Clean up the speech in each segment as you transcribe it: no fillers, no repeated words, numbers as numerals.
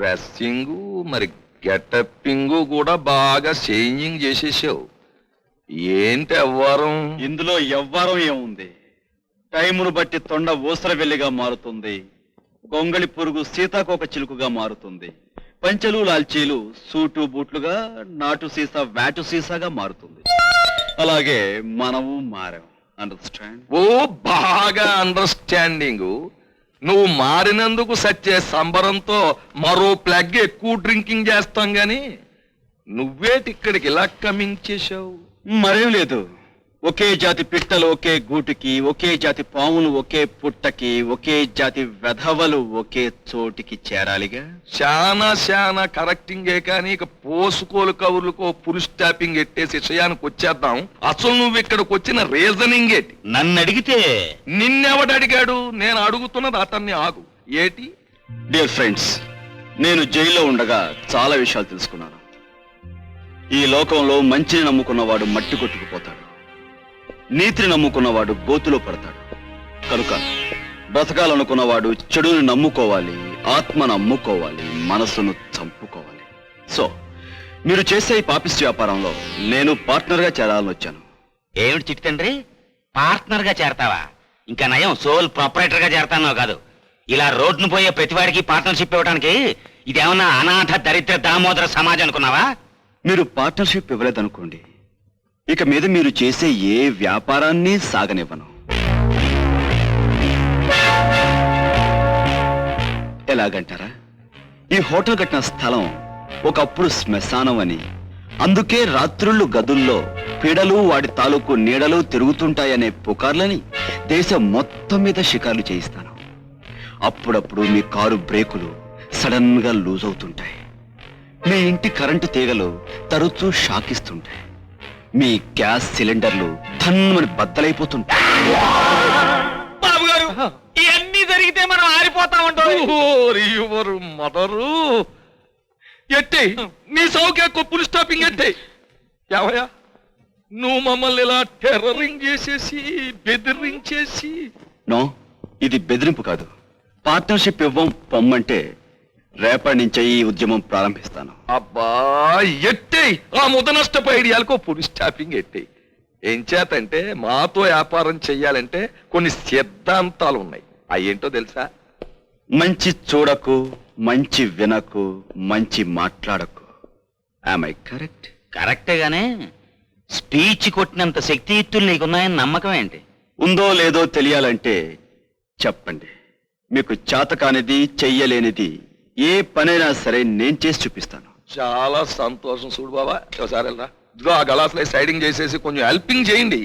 Dressing మరి గెటప్పింగు కూడా బాగా చేంజింగ్ చేసేసావు. ఏంటి ఎవ్వరం? ఇందులో ఎవ్వరం ఏముంది? టైమును బట్టి తొండ ఊసర వెల్లిగా మారుతుంది, గొంగళి పురుగు సీతాకోక చిలుకుగా మారుతుంది, పంచెలు లాల్చీలు సూటు బూట్లుగా, నాటు సీసా వ్యాటు సీసాగా మారుతుంది. అలాగే మనము మారాం. అండర్స్టాండ్? ఓ బాగా అండర్స్టాండింగ్. నువ్వు మారినందుకు సచ్చే సంబరంతో మరో ప్లగ్ ఎక్కువ డ్రింకింగ్ చేస్తాం గాని నువ్వేటి ఇక్కడికి ఇలా కమింగ్ చేశావు? మరేం లేదు, ఒకే జాతి పిట్టలు ఒకే గూటికి, ఒకే జాతి పాములు ఒకే పుట్టకి, ఒకే జాతి వెధవలు ఒకే చోటికి చేరాలిగా. చాలా కరెక్టింగే కానీ ఇక పోసుకోలు కవుర్లకో పురుష్ ట్యాపింగ్ ఎట్టేసి విషయానికి వచ్చేద్దాం. అసలు నువ్వు ఇక్కడికి వచ్చిన రీజనింగ్ ఏంటి? నన్ను అడిగితే నిన్నెవడు అడిగాడు? నేను అడుగుతున్నది అతన్ని. ఆగు. ఏటి? డియర్ ఫ్రెండ్స్, నేను జైల్లో ఉండగా చాలా విషయాలు తెలుసుకున్నాను. ఈ లోకంలో మంచిని నమ్ముకున్నవాడు మట్టి కొట్టుకుపోతాడు, నీతిని నమ్ముకున్నవాడు గోతులో పడతాడు. కనుక బ్రతకాలనుకున్నవాడు చెడుని నమ్ముకోవాలి, ఆత్మను అమ్ముకోవాలి, మనసును చంపుకోవాలి. సో మీరు చేసే ఈ పాపిస్ట్ వ్యాపారంలో నేను పార్ట్నర్ గా చేరాలని వచ్చాను. ఏమిటి చిట్టి తండ్రి, పార్ట్నర్ గా చేరతావా? ఇంకా నయం, సోల్ ప్రొపరేటర్ గా చేరతానో కాదు. ఇలా రోడ్డును పోయే ప్రతివాడికి పార్ట్నర్షిప్ ఇవ్వడానికి ఇదేమన్నా అనాథ దరిద్ర దామోదర సమాజం అనుకున్నావా? మీరు పార్ట్నర్షిప్ ఇవ్వలేదనుకోండి, ఇక మీద మీరు చేసే ఏ వ్యాపారాన్ని సాగనివ్వను. ఎలాగంటారా? ఈ హోటల్ కట్టిన స్థలం ఒకప్పుడు శ్మశానం అని, అందుకే రాత్రుళ్ళు గదుల్లో పీడలు వాటి తాలూకు నీడలు తిరుగుతుంటాయనే పుకార్లని దేశం మొత్తం మీద షికార్లు చేయిస్తాను. అప్పుడప్పుడు మీ కారు బ్రేకులు సడన్ గా లూజ్ అవుతుంటాయి, మీ ఇంటి కరెంటు తీగలు తరచూ షాకిస్తుంటాయి, మీ గ్యాస్ సిలిండర్లు ధన్మని బద్దలైపోతుంటాయి. బాబు గారు, ఇవన్నీ జరిగితే మనం ఆరిపోతామంటారు. మదరు ఎట్టే నీ సౌఖ్య పులి స్టాపింగ్ ఎట్టే. ఏవయ్యా, నువ్వు మమ్మల్ని ఇలా టెర్రరింగ్ చేసేసి బెదిరించేసి. నో, ఇది బెదిరింపు కాదు. పార్ట్నర్షిప్ ఇవ్వం పొమ్మంటే రేపటి నుంచే ఈ ఉద్యమం ప్రారంభిస్తాను. అబ్బా ఎట్టే ఆ ముద నష్టపు ఐడియాలకు పులి స్టాపింగ్ ఎట్టే. ఏం చేతంటే మాతో వ్యాపారం చెయ్యాలంటే కొన్ని సిద్ధాంతాలు ఉన్నాయి. అయ్యేంటో తెలుసా? మంచి చూడకు, మంచి వినకు, మంచి మాట్లాడకు. Am I correct? కరెక్టేగానే స్పీచ్ కొట్టినంత శక్తియుక్తులు నీకున్నాయని నమ్మకం ఏంటి? ఉందో లేదో తెలియాలంటే చెప్పండి. మీకు చేతకానిది చెయ్యలేనిది ఏ పనైనా సరే నేను చేసి చూపిస్తాను. చాలా సంతోషం. చూడు బాబా, ఒకసారి వెళ్ళరా. ఇదిగో ఆ గలాసులో సైడింగ్ చేసేసి కొంచెం హెల్పింగ్ చేయండి.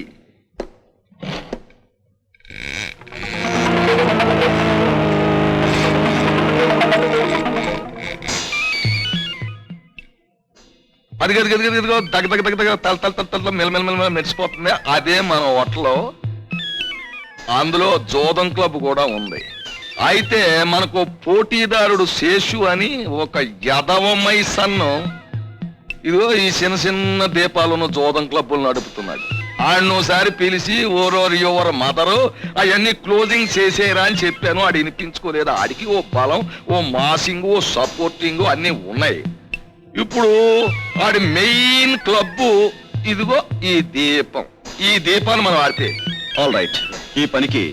అది గదిగో దగ్గర తల మెల్లమెల్ల మెరిసిపోతుంది. అదే మన హోటల్లో. అందులో జోదం క్లబ్ కూడా ఉంది. అయితే మనకు పోటీదారుడు శేషు అని ఒక యదవమై సన్ను ఇదిగో ఈ చిన్న దీపాలను జోదం క్లబ్బులు నడుపుతున్నాడు. ఆడినోసారి పిలిచి యువర్ మదరు అవన్నీ క్లోజింగ్ చేసేరా అని చెప్పాను. ఆడు వినిపించుకోలేదు. ఆడికి ఓ బలం, ఓ మాసింగ్, ఓ సపోర్టింగ్ అన్నీ ఉన్నాయి. ఇప్పుడు ఆడి మెయిన్ క్లబ్బు ఇదిగో ఈ దీపం. ఈ దీపాన్ని మనం ఆడితే ఆల్ రైట్. ఈ పనికి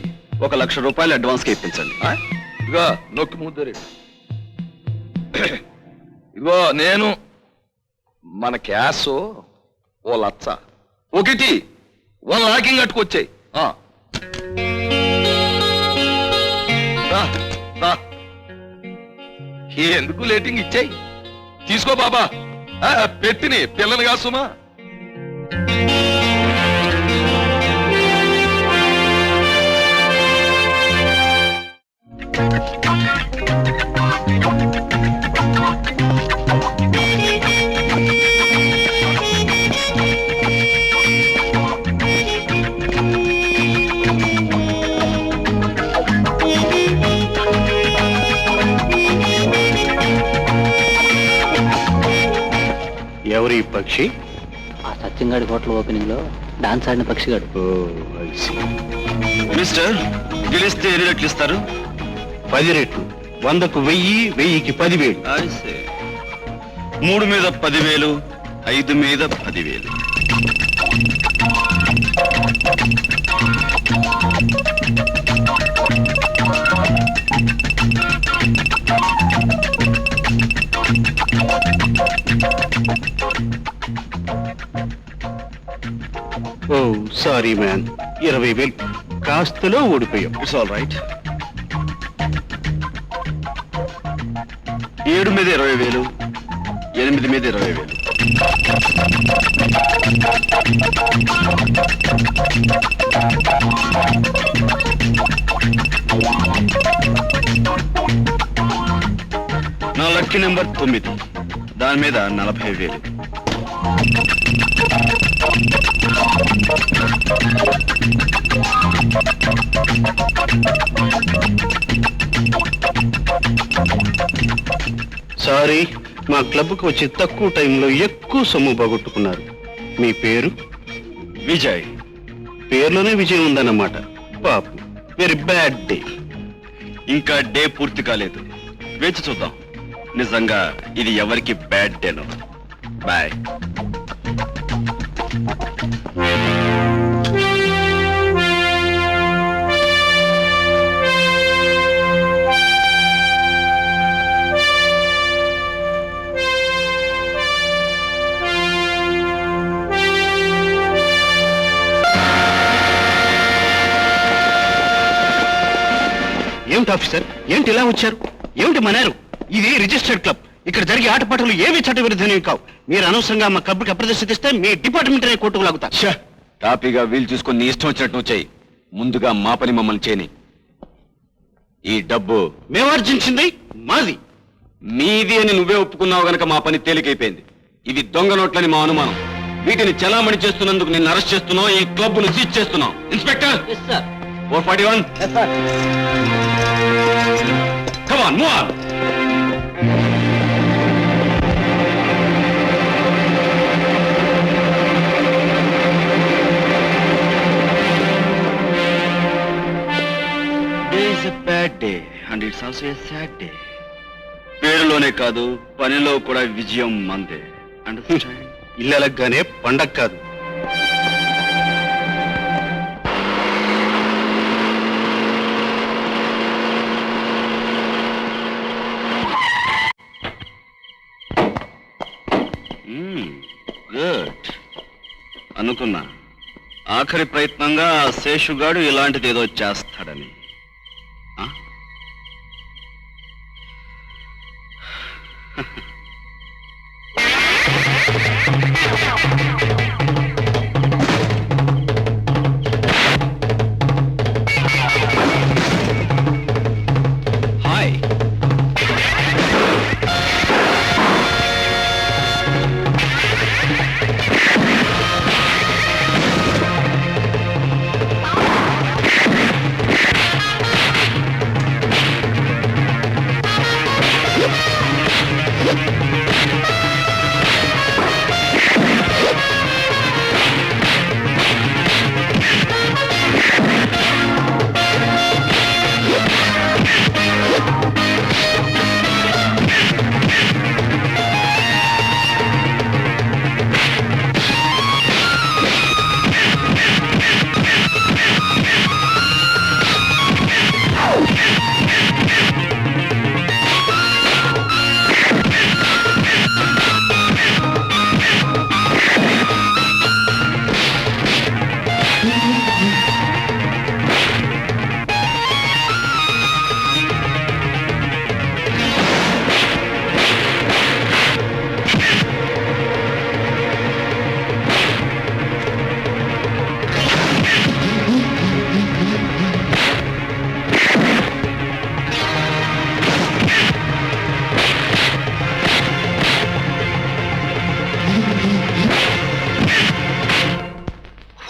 1,00,000 రూపాయలు అడ్వాన్స్ గా ఇప్పించండి. ఇదిగో నొక్కి ముద్దరు. ఇదిగో నేను మన క్యాష్ ఓ 1,00,000 ఒకటి 1 లాకింగ్ కట్టుకొచ్చాయి. ఎందుకు లేటింగ్ ఇచ్చాయి? తీసుకో బాబా. పెట్టిని పిల్లలు కాసుమా. ఎవరి పక్షి? ఆ సత్యంగాడి హోటల్ ఓపెనింగ్ లో డాన్స్ ఆడిన పక్షిగాడు. మిస్టర్, గెలిస్తే ఎన్ని రెట్లు ఇస్తారు? 10 రెట్లు. 100కు 1000, 1000కి 10,000. 3 మీద 10,000, 5 మీద 10,000. ఓ సారీ మ్యాన్, 20,000 కాస్తలో ఓడిపోయాం. It's all right. 7 మీద 20,000, 8 మీద 20,000. నా లక్కీ నెంబర్ 9, దాని మీద 40,000. సారీ, మా క్లబ్కు వచ్చి తక్కువ టైంలో ఎక్కువ సొమ్ము పోగొట్టుకున్నారు. మీ పేరు? విజయ్. పేరులోనే విజయం ఉందన్నమాట. పాపం, వెరీ బ్యాడ్ డే. ఇంకా డే పూర్తి కాలేదు, వేచి చూద్దాం నిజంగా ఇది ఎవరికి బ్యాడ్ డేనో. బాయ్. ఏమిటి ఆఫీసర్, ఏంటి ఇలా వచ్చారు? ఏమిటి మనారు? ఇది రిజిస్టర్డ్ క్లబ్. ఇక్కడ జరిగే ఆటపాటలు ఏవి చట్టవిరుద్ధమైనవి కావు. మీరు అనవసరంగా మా క్లబ్కి అప్రదర్శిస్తే మీ డిపార్ట్మెంట్ అనే కోర్టుకు లాగుతా. టాపీగా వీలు చూసుకొని నీ ఇష్టం వచ్చినట్టు వచ్చాయి. ముందుగా మా పని మమ్మల్ని చేయని. ఈ డబ్బు మేము ఆర్జించింది మాది. మీది అని నువ్వే ఒప్పుకున్నావు గనక మా పని తేలికైపోయింది. ఇవి దొంగ నోట్లని మా అనుమానం. వీటిని చలామణి చేస్తున్నందుకు నిన్ను అరెస్ట్ చేస్తున్నావు, ఈ క్లబ్ ను సీజ్ చేస్తున్నావు. Inspector 441. Come on, move on. Day is a bad day and it's also a sad day. పేరులోనే కాదు పనిలో కూడా విజయం మందే. అండర్స్టాండ్? ఇల్లెలగ్గానే పండగ కాదు. గుడ్ అనుకున్నా. ఆఖరి ప్రయత్నంగా ఆ శేషుగాడు ఇలాంటిది ఏదో చేస్తాడని. ఆ? హాయ్.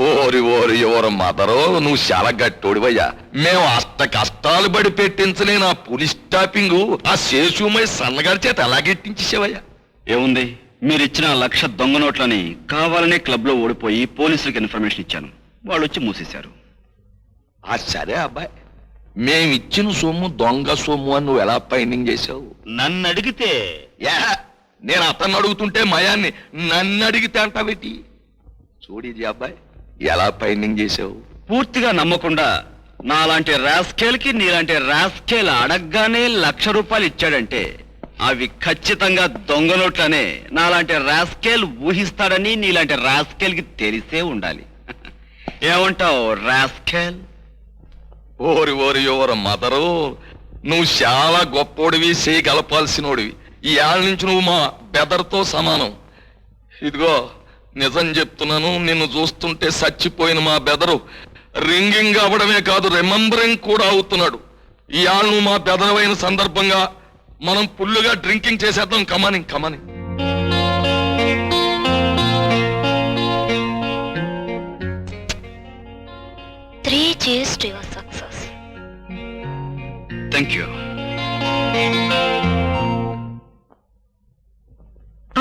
ఓరి ఓరి ఎవరు మదరో, నువ్వు చాలా గట్టోడివయ్యా. మేము అష్ట కష్టాలు పడి పెట్టించలేని ఆ పులిస్ స్టాపింగ్ ఆ శేషుమై సన్నగారి చేత ఎలా గెట్టించేసావయ్యా? ఏముంది, మీరిచ్చిన 1,00,000 దొంగ నోట్లని కావాలనే క్లబ్ లో ఓడిపోయి పోలీసులకు ఇన్ఫర్మేషన్ ఇచ్చాను. వాళ్ళు వచ్చి మూసేశారు. ఆ సరే అబ్బాయి, మేమిచ్చిన సొమ్ము దొంగ సొమ్ము అని నువ్వు ఎలా ఫైండింగ్ చేసావు? నన్ను అడిగితే యా, నేను అతన్ని అడుగుతుంటే మయాన్ని నన్ను అడిగితే అంటావేటి? చూడేది అబ్బాయి, ఎలా ఫైండింగ్ చేసావు? పూర్తిగా నమ్మకుండా నాలాంటి రాస్కేల్ కి నీలాంటి రాస్కేల్ అడగ్గానే ₹1,00,000 ఇచ్చాడంటే అవి ఖచ్చితంగా దొంగ నోట్లనే నాలాంటి రాస్కేల్ ఊహిస్తాడని నీలాంటి రాస్కేల్ కి తెలిసే ఉండాలి. ఏమంటావు రాస్కేల్? ఓరి ఓరి ఓరి మదరు, నువ్వు చాలా గొప్పోడివి, చేయగలపాల్సినోడివి. ఈ ఏళ్ళ నుంచి నువ్వు మా బెదర్తో సమానం. ఇదిగో నిజం చెప్తున్నాను, నిన్ను చూస్తుంటే చచ్చిపోయిన మా బెదరు రింగింగ్ అవ్వడమే కాదు, రిమెంబరింగ్ కూడా అవుతున్నాడు. ఈ ఆళ్ళు నువ్వు మా బెదరవైన సందర్భంగా మనం ఫుల్లుగా డ్రింకింగ్ చేసేద్దాం. కమాని కమాని. Cheers to your success. Thank you.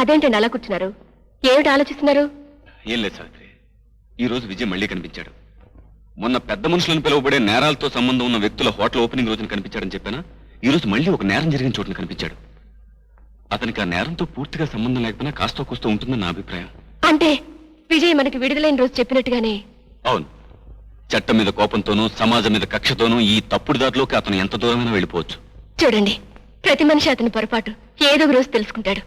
అదేంటండి అలా కూర్చున్నారు? ఏమిటి ఆలోచిస్తున్నారు? ఏం లేదు సావిత్రి, ఈ రోజు విజయ్ మళ్ళీ కనిపించాడు. మొన్న పెద్ద మనుషులను పిలువబడే నేరాలతో సంబంధం ఉన్న వ్యక్తుల హోటల్ ఓపెనింగ్ రోజున కనిపించాడని చెప్పానా? ఈ రోజు మళ్ళీ ఒక నేరం జరిగిన చోటున కనిపించాడు. అతనికి ఆ నేరంతో పూర్తిగా సంబంధం లేకపోయినా కాస్తో కూస్తూ ఉంటుందని నా అభిప్రాయం. అంటే విజయ్ మనకి విడుదలైన రోజు చెప్పినట్టుగానే? అవును, చట్టం మీద కోపంతోనూ సమాజం మీద కక్షతోనూ ఈ తప్పుడు దారిలోకి అతను ఎంత దూరమైనా వెళ్ళిపోవచ్చు. చూడండి, ప్రతి మనిషి అతని పొరపాటు ఏదో ఒక రోజు తెలుసుకుంటాడు.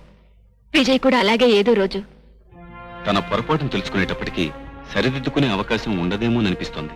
విజయ్ కూడా అలాగే ఏదో రోజు తన పొరపాటును తెలుసుకునేటప్పటికీ సరిదిద్దుకునే అవకాశం ఉండదేమో అనిపిస్తోంది.